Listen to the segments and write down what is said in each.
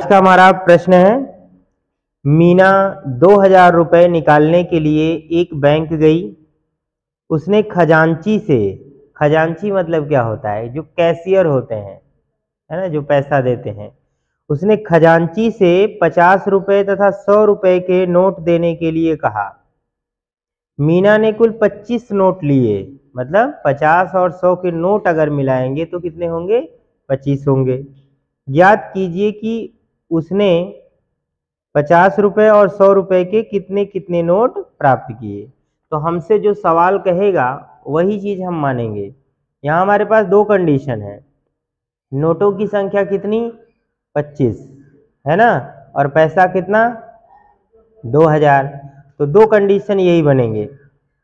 का हमारा प्रश्न है, मीना 2000 रुपये निकालने के लिए एक बैंक गई। उसने खजांची से, खजांची मतलब क्या होता है, जो कैशियर होते हैं, है ना, जो पैसा देते हैं, उसने खजांची से 50 रुपये तथा 100 रुपये के नोट देने के लिए कहा। मीना ने कुल 25 नोट लिए, मतलब 50 और 100 के नोट अगर मिलाएंगे तो कितने होंगे, 25 होंगे। ज्ञात कीजिए कि उसने 50 रुपये और 100 रुपये के कितने कितने नोट प्राप्त किए। तो हमसे जो सवाल कहेगा वही चीज हम मानेंगे। यहाँ हमारे पास दो कंडीशन है, नोटों की संख्या कितनी, 25, है ना, और पैसा कितना, 2000। तो दो कंडीशन यही बनेंगे।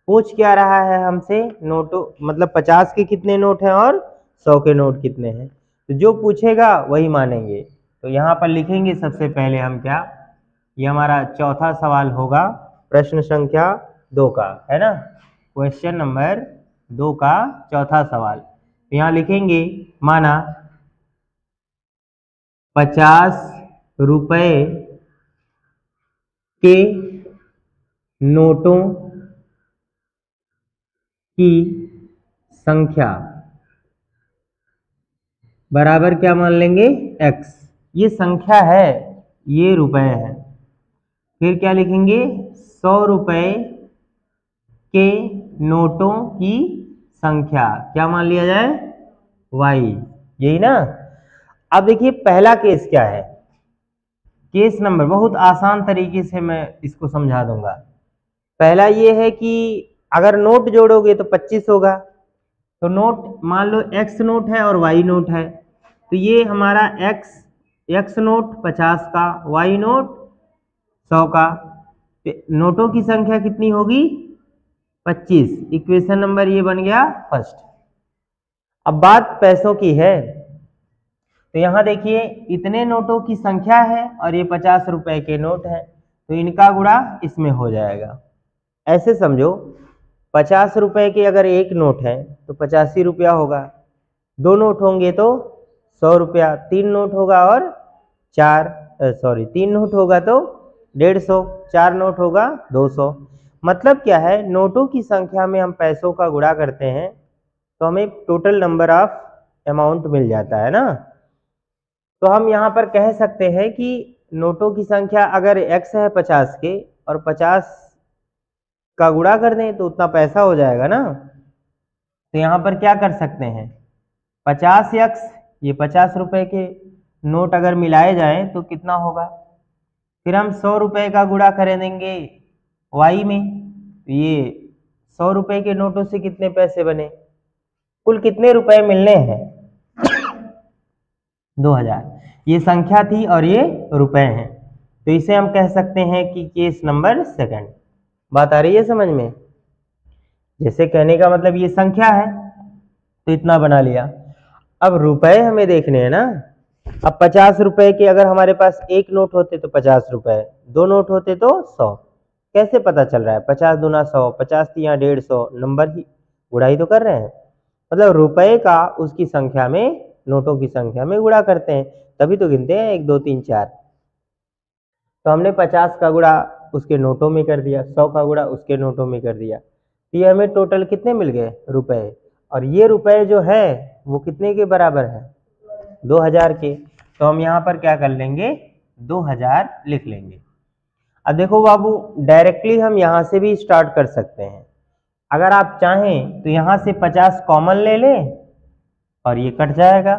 पूछ क्या रहा है हमसे, नोटों मतलब 50 के कितने नोट हैं और 100 के नोट कितने हैं, तो जो पूछेगा वही मानेंगे। तो यहाँ पर लिखेंगे सबसे पहले हम क्या, ये हमारा चौथा सवाल होगा प्रश्न संख्या 2 का, है ना, क्वेश्चन नंबर 2 का चौथा सवाल। तो यहाँ लिखेंगे, माना 50 रुपये के नोटों की संख्या बराबर क्या मान लेंगे, x। ये संख्या है, ये रुपए है। फिर क्या लिखेंगे, 100 रुपये के नोटों की संख्या क्या मान लिया जाए, y, यही ना। अब देखिए पहला केस क्या है, केस नंबर बहुत आसान तरीके से मैं इसको समझा दूंगा। पहला ये है कि अगर नोट जोड़ोगे तो 25 होगा। तो नोट मान लो x नोट है और y नोट है, तो ये हमारा x नोट 50 का, y नोट 100 का। नोटों की संख्या कितनी होगी, 25। इक्वेशन नंबर ये बन गया फर्स्ट। अब बात पैसों की है, तो यहाँ देखिए इतने नोटों की संख्या है और ये 50 रुपए के नोट है, तो इनका गुणा इसमें हो जाएगा। ऐसे समझो 50 रुपए के अगर एक नोट है तो 85 रुपया होगा, दो नोट होंगे तो 100 रुपया, तीन नोट होगा और तीन नोट होगा तो 150, चार नोट होगा 200। मतलब क्या है, नोटों की संख्या में हम पैसों का गुणा करते हैं तो हमें टोटल नंबर ऑफ अमाउंट मिल जाता है ना। तो हम यहाँ पर कह सकते हैं कि नोटों की संख्या अगर x है 50 के और 50 का गुणा कर दें तो उतना पैसा हो जाएगा ना। तो यहाँ पर क्या कर सकते हैं, 50x, ये 50 रुपए के नोट अगर मिलाए जाएं तो कितना होगा। फिर हम 100 रुपए का गुणा कर देंगे y में, तो ये 100 रुपए के नोटों से कितने पैसे बने, कुल कितने रुपए मिलने हैं, 2000। ये संख्या थी और ये रुपए हैं, तो इसे हम कह सकते हैं कि केस नंबर सेकंड। बात आ रही है समझ में, जैसे कहने का मतलब ये संख्या है तो इतना बना लिया। अब रुपए हमें देखने हैं ना। अब 50 रुपए के अगर हमारे पास एक नोट होते तो 50 रुपए, दो नोट होते तो 100। कैसे पता चल रहा है, 50 दूना 100, 50 या 150, नंबर ही गुणा ही तो कर रहे हैं। मतलब रुपए का उसकी संख्या में, नोटों की संख्या में गुणा करते हैं, तभी तो गिनते हैं 1 2 3 4। तो हमने 50 का गुणा उसके नोटों में कर दिया, 100 का गुणा उसके नोटों में कर दिया, तो ये हमें टोटल कितने मिल गए, रुपए। और ये रुपए जो है वो कितने के बराबर है, 2000 के। तो हम यहाँ पर क्या कर लेंगे, 2000 लिख लेंगे। अब देखो बाबू, डायरेक्टली हम यहाँ से भी स्टार्ट कर सकते हैं। अगर आप चाहें तो यहाँ से 50 कॉमन ले लें और ये कट जाएगा,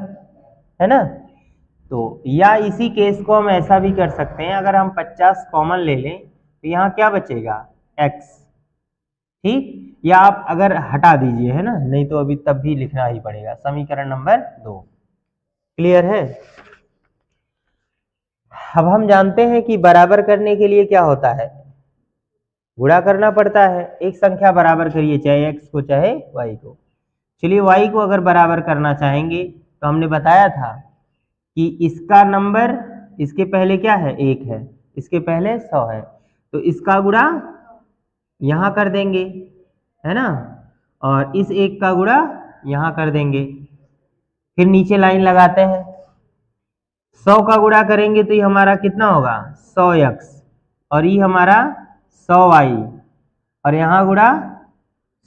है ना। तो या इसी केस को हम ऐसा भी कर सकते हैं, अगर हम 50 कॉमन ले लें तो यहाँ क्या बचेगा, x, ठीक। या आप अगर हटा दीजिए, है ना, नहीं तो अभी तब भी लिखना ही पड़ेगा। समीकरण नंबर 2 क्लियर है। अब हम जानते हैं कि बराबर करने के लिए क्या होता है, गुणा करना पड़ता है। एक संख्या बराबर करिए, चाहे x को चाहे y को। चलिए y को अगर बराबर करना चाहेंगे तो हमने बताया था कि इसका नंबर, इसके पहले क्या है, 1 है, इसके पहले 100 है, तो इसका गुणा यहाँ कर देंगे, है ना, और इस 1 का गुणा यहाँ कर देंगे। फिर नीचे लाइन लगाते हैं, 100 का गुणा करेंगे तो ये हमारा कितना होगा 100x, और ये हमारा 100y, और यहाँ गुणा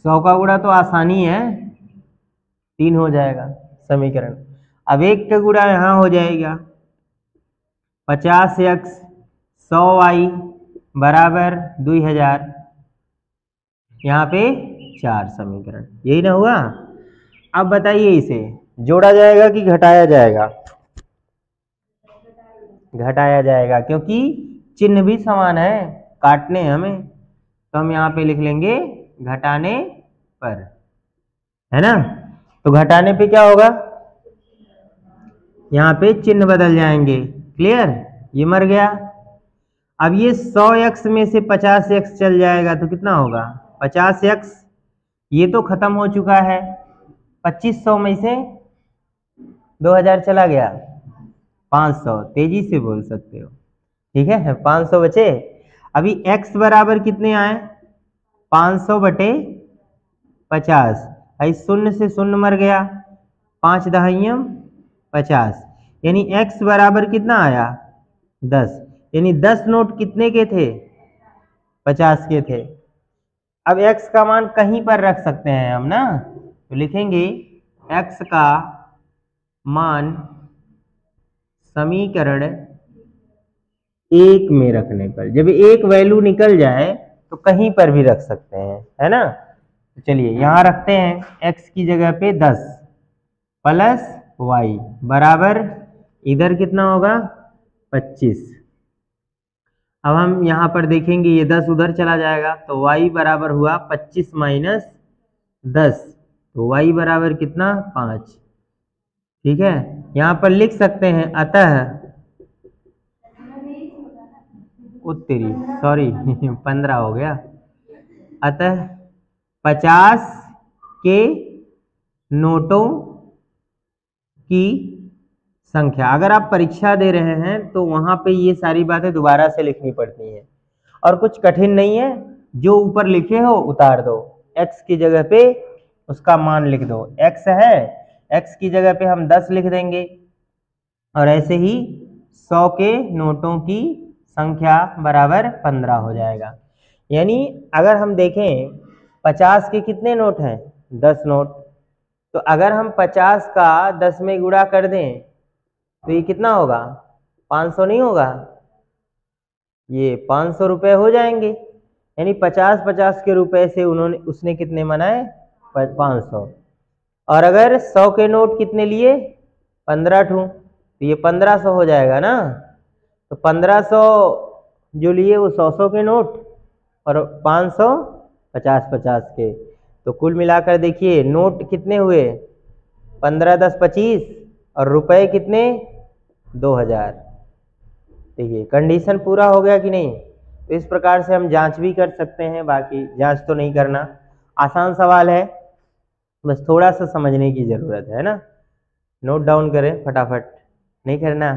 100 का गुणा तो आसानी है, 3 हो जाएगा समीकरण। अब 1 का गुणा यहाँ हो जाएगा 50x 100y बराबर 2000, यहाँ पे 4 समीकरण, यही ना हुआ। अब बताइए इसे जोड़ा जाएगा कि घटाया जाएगा? घटाया जाएगा, क्योंकि चिन्ह भी समान है, काटने हमें, तो हम यहाँ पे लिख लेंगे घटाने पर, है ना। तो घटाने पे क्या होगा, यहाँ पे चिन्ह बदल जाएंगे, क्लियर। ये मर गया। अब ये 100x में से 50x चल जाएगा तो कितना होगा 50x, ये तो खत्म हो चुका है। 2500 में से 2000 चला गया 500, तेजी से बोल सकते हो, ठीक है। 500 बचे। अभी x बराबर कितने आए 500 बटे 50, भाई शून्य से शून्य मर गया, 5 दहाइयम 50, यानी x बराबर कितना आया 10, यानी 10 नोट कितने के थे 50 के थे। अब x का मान कहीं पर रख सकते हैं हम ना, तो लिखेंगे x का मान समीकरण 1 में रखने पर, जब एक वैल्यू निकल जाए तो कहीं पर भी रख सकते हैं, है ना। तो चलिए यहाँ रखते हैं x की जगह पे 10 प्लस y बराबर इधर कितना होगा 25। अब हम यहाँ पर देखेंगे ये 10 उधर चला जाएगा, तो y बराबर हुआ 25 माइनस 10, तो y बराबर कितना 5, ठीक है। यहाँ पर लिख सकते हैं अतः, उत्तरी सॉरी 15 हो गया, अतः 50 के नोटों की संख्या। अगर आप परीक्षा दे रहे हैं तो वहां पे ये सारी बातें दोबारा से लिखनी पड़ती हैं, और कुछ कठिन नहीं है, जो ऊपर लिखे हो उतार दो, x की जगह पे उसका मान लिख दो, x है, x की जगह पे हम 10 लिख देंगे, और ऐसे ही 100 के नोटों की संख्या बराबर 15 हो जाएगा। यानी अगर हम देखें 50 के कितने नोट हैं 10 नोट, तो अगर हम 50 का 10 में गुणा कर दें तो ये कितना होगा 500 नहीं होगा, ये 500 रुपए हो जाएंगे। यानी 50-50 के रुपए से उसने कितने मनाए 500, और अगर 100 के नोट कितने लिए 15 ठू, तो ये 1500 हो जाएगा ना। तो 1500 जो लिए वो 100 के नोट, और 500 50-50 के, तो कुल मिलाकर देखिए नोट कितने हुए 15 10 25, और रुपए कितने 2000। देखिए कंडीशन पूरा हो गया कि नहीं। तो इस प्रकार से हम जांच भी कर सकते हैं, बाकी जांच तो नहीं करना, आसान सवाल है, बस थोड़ा सा समझने की जरूरत है ना। नोट डाउन करें फटाफट, नहीं करना,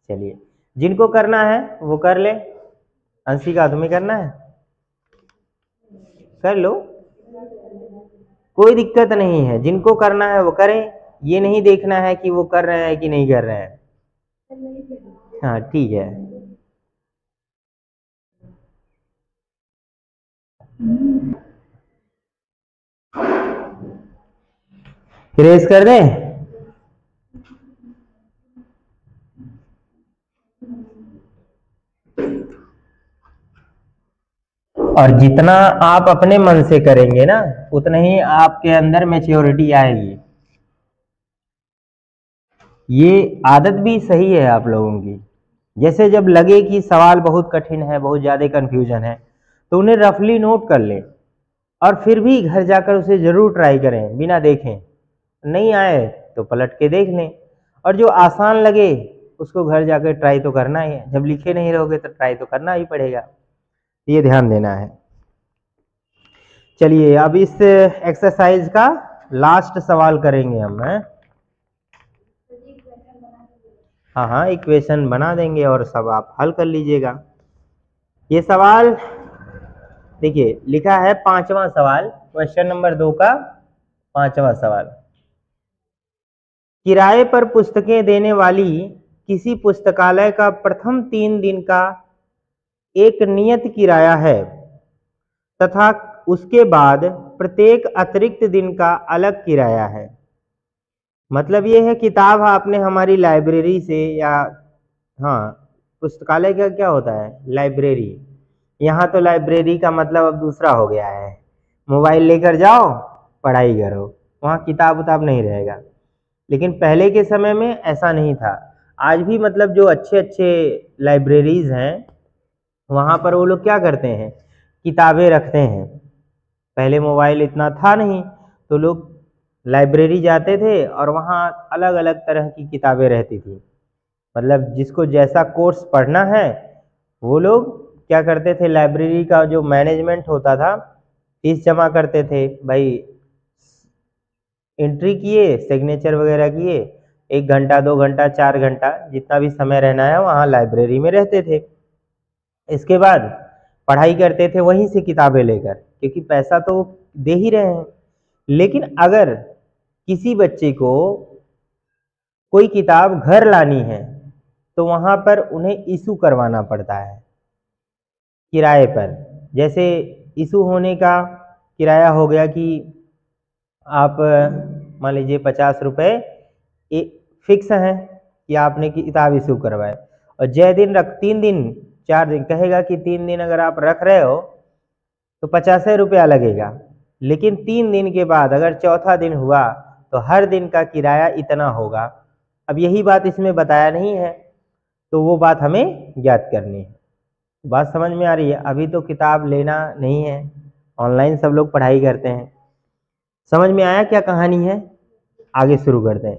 चलिए जिनको करना है वो कर ले। अंशिका तुम्हें करना है कर लो, कोई दिक्कत नहीं है, जिनको करना है वो करें, ये नहीं देखना है कि वो कर रहे हैं कि नहीं कर रहे हैं। हाँ ठीक है। इरेज कर दें। और जितना आप अपने मन से करेंगे ना उतना ही आपके अंदर मैच्योरिटी आएगी। ये आदत भी सही है आप लोगों की। जैसे जब लगे कि सवाल बहुत कठिन है, बहुत ज़्यादा कंफ्यूजन है, तो उन्हें रफली नोट कर लें, और फिर भी घर जाकर उसे ज़रूर ट्राई करें बिना देखें। नहीं आए तो पलट के देख लें, और जो आसान लगे उसको घर जाकर ट्राई तो करना ही है। जब लिखे नहीं रहोगे तो ट्राई तो करना ही पड़ेगा, ये ध्यान देना है। चलिए अब इस एक्सरसाइज का लास्ट सवाल करेंगे हम, हैं? हाँ इक्वेशन बना देंगे और सब आप हल कर लीजिएगा। ये सवाल देखिए लिखा है 5वां सवाल, क्वेश्चन नंबर 2 का 5वां सवाल। किराए पर पुस्तकें देने वाली किसी पुस्तकालय का प्रथम 3 दिन का एक नियत किराया है तथा उसके बाद प्रत्येक अतिरिक्त दिन का अलग किराया है। मतलब ये है किताब आपने हमारी लाइब्रेरी से या हाँ पुस्तकालय का क्या होता है लाइब्रेरी, यहाँ तो लाइब्रेरी का मतलब अब दूसरा हो गया है, मोबाइल लेकर जाओ पढ़ाई करो, वहाँ किताब उताब नहीं रहेगा। लेकिन पहले के समय में ऐसा नहीं था। आज भी मतलब जो अच्छे अच्छे लाइब्रेरीज हैं वहाँ पर वो लोग क्या करते हैं किताबें रखते हैं। पहले मोबाइल इतना था नहीं तो लोग लाइब्रेरी जाते थे और वहाँ अलग अलग तरह की किताबें रहती थी। मतलब जिसको जैसा कोर्स पढ़ना है वो लोग क्या करते थे, लाइब्रेरी का जो मैनेजमेंट होता था फीस जमा करते थे भाई, एंट्री किए, सिग्नेचर वगैरह किए, 1 घंटा 2 घंटा 4 घंटा जितना भी समय रहना है वहाँ लाइब्रेरी में रहते थे। इसके बाद पढ़ाई करते थे वहीं से किताबें लेकर, क्योंकि पैसा तो दे ही रहे हैं। लेकिन अगर किसी बच्चे को कोई किताब घर लानी है तो वहाँ पर उन्हें इशू करवाना पड़ता है किराए पर। जैसे इशू होने का किराया हो गया कि आप मान लीजिए 50 रुपये फिक्स हैं कि आपने किताब इशू करवाए, और जय दिन 3 दिन 4 दिन कहेगा कि 3 दिन अगर आप रख रहे हो तो 50 रुपया लगेगा। लेकिन 3 दिन के बाद अगर चौथा दिन हुआ तो हर दिन का किराया इतना होगा। अब यही बात इसमें बताया नहीं है तो वो बात हमें ज्ञात करनी है। बात समझ में आ रही है? अभी तो किताब लेना नहीं है, ऑनलाइन सब लोग पढ़ाई करते हैं। समझ में आया क्या कहानी है? आगे शुरू करते हैं।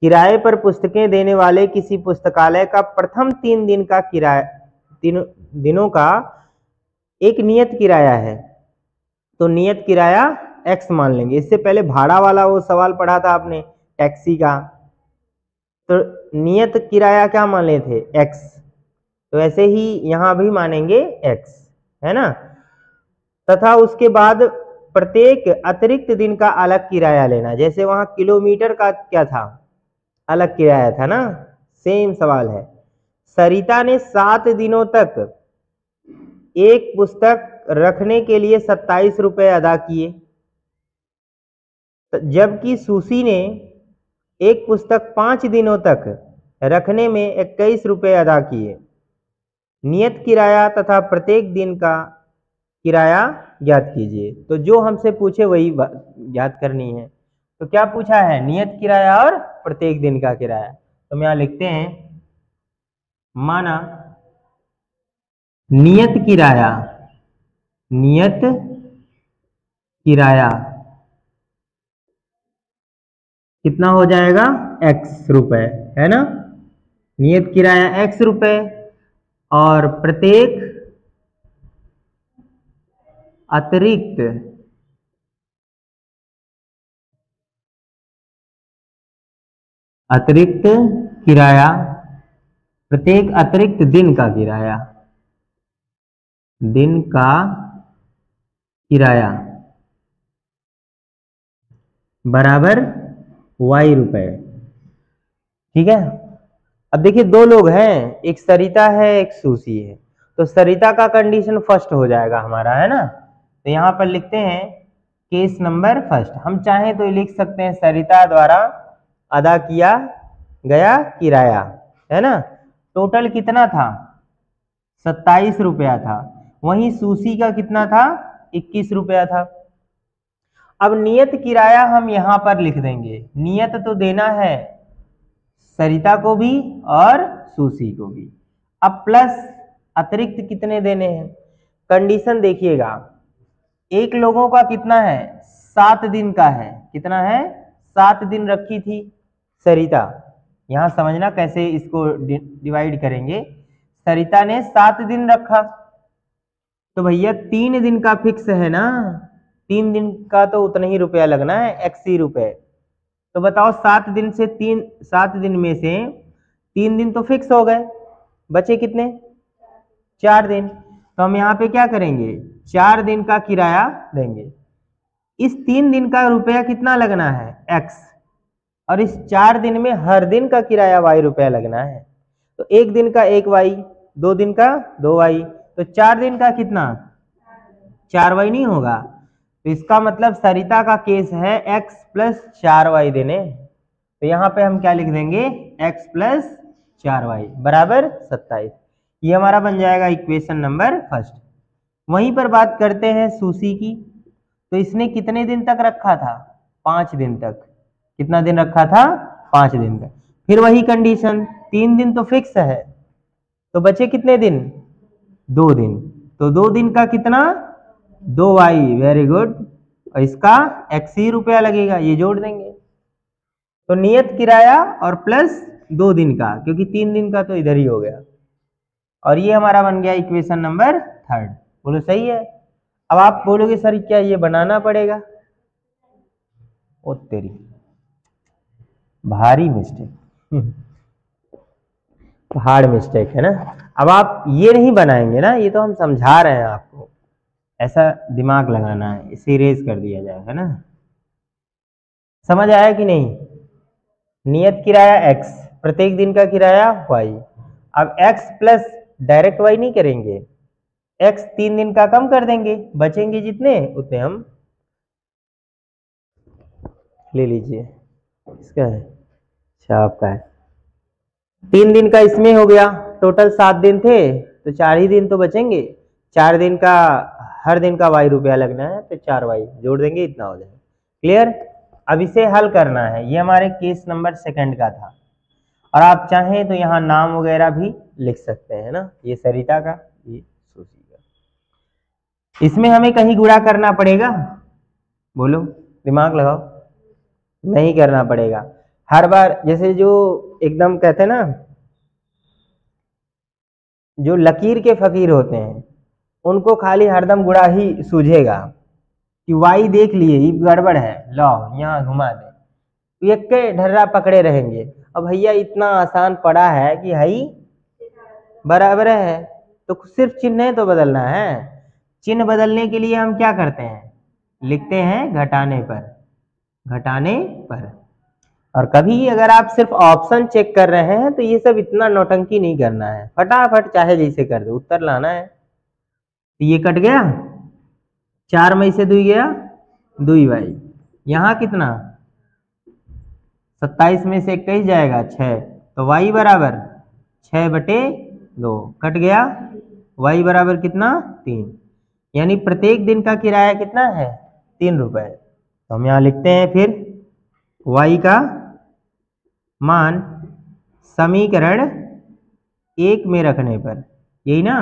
किराए पर पुस्तकें देने वाले किसी पुस्तकालय का प्रथम 3 दिन का किराया, 3 दिनों का एक नियत किराया है। तो नियत किराया x मान लेंगे। इससे पहले भाड़ा वाला वो सवाल पढ़ा था आपने टैक्सी का, तो नियत किराया क्या मान ले थे x, तो ऐसे ही यहाँ भी मानेंगे x, है ना। तथा उसके बाद प्रत्येक अतिरिक्त दिन का अलग किराया लेना। जैसे वहाँ किलोमीटर का क्या था अलग किराया था ना, सेम सवाल है। सरिता ने 7 दिनों तक एक पुस्तक रखने के लिए 27 रुपये अदा किए, जबकि सुशी ने एक पुस्तक 5 दिनों तक रखने में 21 रुपये अदा किए। नियत किराया तथा प्रत्येक दिन का किराया ज्ञात कीजिए। तो जो हमसे पूछे वही ज्ञात करनी है। तो क्या पूछा है? नियत किराया और प्रत्येक दिन का किराया। तो हम यहाँ लिखते हैं माना नियत किराया, नियत किराया कितना हो जाएगा x रुपए, है ना। नियत किराया x रुपए और प्रत्येक अतिरिक्त किराया, प्रत्येक अतिरिक्त दिन का किराया, दिन का किराया बराबर y रुपए। ठीक है। अब देखिए 2 लोग हैं, एक सरिता है एक सुशी है। तो सरिता का कंडीशन फर्स्ट हो जाएगा हमारा, है ना। तो यहाँ पर लिखते हैं केस नंबर फर्स्ट। हम चाहें तो लिख सकते हैं सरिता द्वारा अदा किया गया किराया, है ना। टोटल कितना था 27 रुपया था। वहीं सुशी का कितना था 21 रुपया था। अब नियत किराया हम यहाँ पर लिख देंगे। नियत तो देना है सरिता को भी और सुशी को भी। अब प्लस अतिरिक्त कितने देने हैं, कंडीशन देखिएगा। एक लोगों का कितना है 7 दिन का है, कितना है 7 दिन रखी थी सरिता। यहां समझना कैसे इसको डिवाइड करेंगे। सरिता ने 7 दिन रखा तो भैया 3 दिन का फिक्स है ना, 3 दिन का तो उतना ही रुपया लगना है, 80 रुपए। तो बताओ 7 दिन से 7 दिन में से 3 दिन तो फिक्स हो गए, बचे कितने 4 दिन। तो हम यहाँ पे क्या करेंगे 4 दिन का किराया देंगे। इस 3 दिन का रुपया कितना लगना है x, और इस 4 दिन में हर दिन का किराया y रुपया लगना है। तो 1 दिन का 1 वाई, 2 दिन का 2 वाई, तो 4 दिन का कितना 4 वाई नहीं होगा। तो इसका मतलब सरिता का केस है x प्लस 4 वाई देने। तो यहाँ पे हम क्या लिख देंगे x प्लस 4 वाई बराबर 27। ये हमारा बन जाएगा इक्वेशन नंबर फर्स्ट। वहीं पर बात करते हैं सुशी की। तो इसने कितने दिन तक रखा था 5 दिन तक। कितना दिन रखा था 5 दिन तक। फिर वही कंडीशन 3 दिन तो फिक्स है, तो बचे कितने दिन 2 दिन। तो 2 दिन का कितना 2 वाई, वेरी गुड। और इसका x ही रुपया लगेगा, ये जोड़ देंगे। तो नियत किराया और प्लस 2 दिन का, क्योंकि 3 दिन का तो इधर ही हो गया। और ये हमारा बन गया इक्वेशन नंबर थर्ड। बोलो सही है। अब आप बोलोगे सर क्या ये बनाना पड़ेगा। ओ तेरी भारी मिस्टेक, हार्ड मिस्टेक है ना। अब आप ये नहीं बनाएंगे ना, ये तो हम समझा रहे हैं आपको, ऐसा दिमाग लगाना है, इसे इरेज कर दिया जाए, है ना। समझ आया कि नहीं। नियत किराया x, प्रत्येक दिन का किराया y। अब x प्लस डायरेक्ट y नहीं करेंगे, x 3 दिन का कम कर देंगे, बचेंगे जितने उतने हम ले लीजिए। इसका है अच्छा आपका है। 3 दिन का इसमें हो गया, टोटल 7 दिन थे तो 4 ही दिन तो बचेंगे। 4 दिन का हर दिन का y रुपया लगना है, तो 4 y जोड़ देंगे, इतना हो जाएगा। क्लियर। अब इसे हल करना है। ये हमारे केस नंबर सेकंड का था। और आप चाहें तो यहाँ नाम वगैरह भी लिख सकते हैं ना। ये सरिता का, ये सुशी का। इसमें हमें कहीं गुणा करना पड़ेगा, बोलो दिमाग लगाओ। नहीं करना पड़ेगा। हर बार जैसे जो एकदम कहते हैं ना, जो लकीर के फकीर होते हैं उनको खाली हरदम गुणा ही सूझेगा कि वाई देख लिए ये गड़बड़ है, लो यहाँ घुमा दे, एक के ढर्रा पकड़े रहेंगे। अब भैया इतना आसान पड़ा है कि हई बराबर है, तो सिर्फ चिन्ह तो बदलना है। चिन्ह बदलने के लिए हम क्या करते हैं, लिखते हैं घटाने पर, घटाने पर। और कभी अगर आप सिर्फ ऑप्शन चेक कर रहे हैं तो ये सब इतना नौटंकी नहीं करना है, फटाफट चाहे जैसे कर दो उत्तर लाना है। तो ये कट गया, 4 मई से 2 गया 2 भाई। यहाँ कितना 27 में से 21 जाएगा 6, तो y बराबर 6/2 कट गया। y बराबर कितना 3, यानी प्रत्येक दिन का किराया कितना है 3 रुपए। तो हम यहाँ लिखते हैं फिर y का मान समीकरण 1 में रखने पर, यही ना।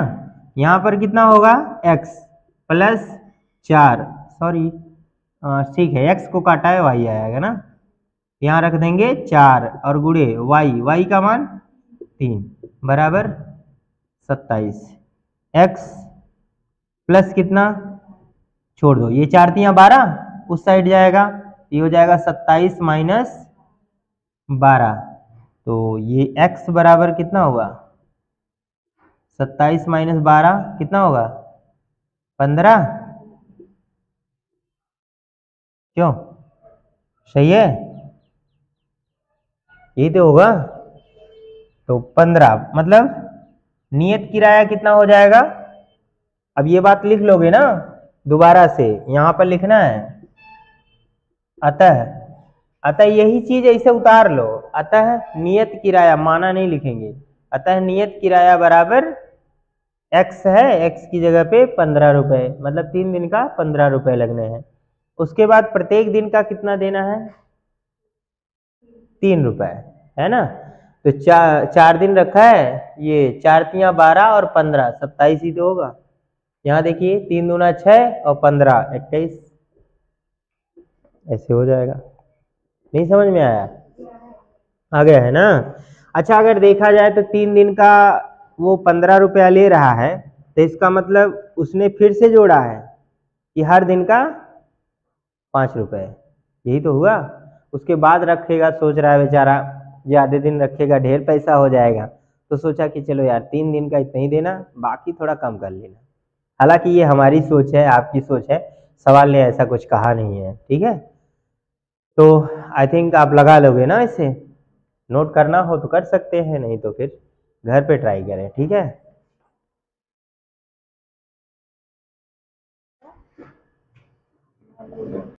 यहाँ पर कितना होगा x प्लस 4, सॉरी ठीक है x को काटा है y आएगा ना। यहाँ रख देंगे 4 और गुणे y का मान 3 बराबर 27। x प्लस कितना छोड़ दो, ये 4 3 12 उस साइड जाएगा, ये हो जाएगा 27 माइनस 12। तो ये x बराबर कितना होगा 27 माइनस 12 कितना होगा 15। क्यों सही है, यही तो होगा। तो 15 मतलब नियत किराया कितना हो जाएगा। अब ये बात लिख लोगे ना दोबारा से, यहां पर लिखना है अतः यही चीज ऐसे उतार लो। अतः नियत किराया, माना नहीं लिखेंगे, अतः नियत किराया बराबर x है, x की जगह पे 15 रुपए, मतलब 3 दिन का 15 रुपए लगने हैं। उसके बाद प्रत्येक दिन का कितना देना है 3 रुपए, है ना। तो 4 दिन रखा है, ये 4 3 12 और 15 27 ही तो होगा। यहाँ देखिए 3 दूना 6 और 15 21, ऐसे हो जाएगा। नहीं समझ में आया, आ गया है ना। अच्छा अगर देखा जाए तो 3 दिन का वो 15 रुपया ले रहा है, तो इसका मतलब उसने फिर से जोड़ा है कि हर दिन का 5 रुपए, यही तो हुआ। उसके बाद रखेगा, सोच रहा है बेचारा ज्यादा दिन रखेगा ढेर पैसा हो जाएगा, तो सोचा कि चलो यार 3 दिन का इतना ही देना, बाकी थोड़ा कम कर लेना। हालांकि ये हमारी सोच है, आपकी सोच है, सवाल ने ऐसा कुछ कहा नहीं है, ठीक है। तो आई थिंक आप लगा लोगे ना, इसे नोट करना हो तो कर सकते हैं, नहीं तो फिर घर पे ट्राई करें, ठीक है।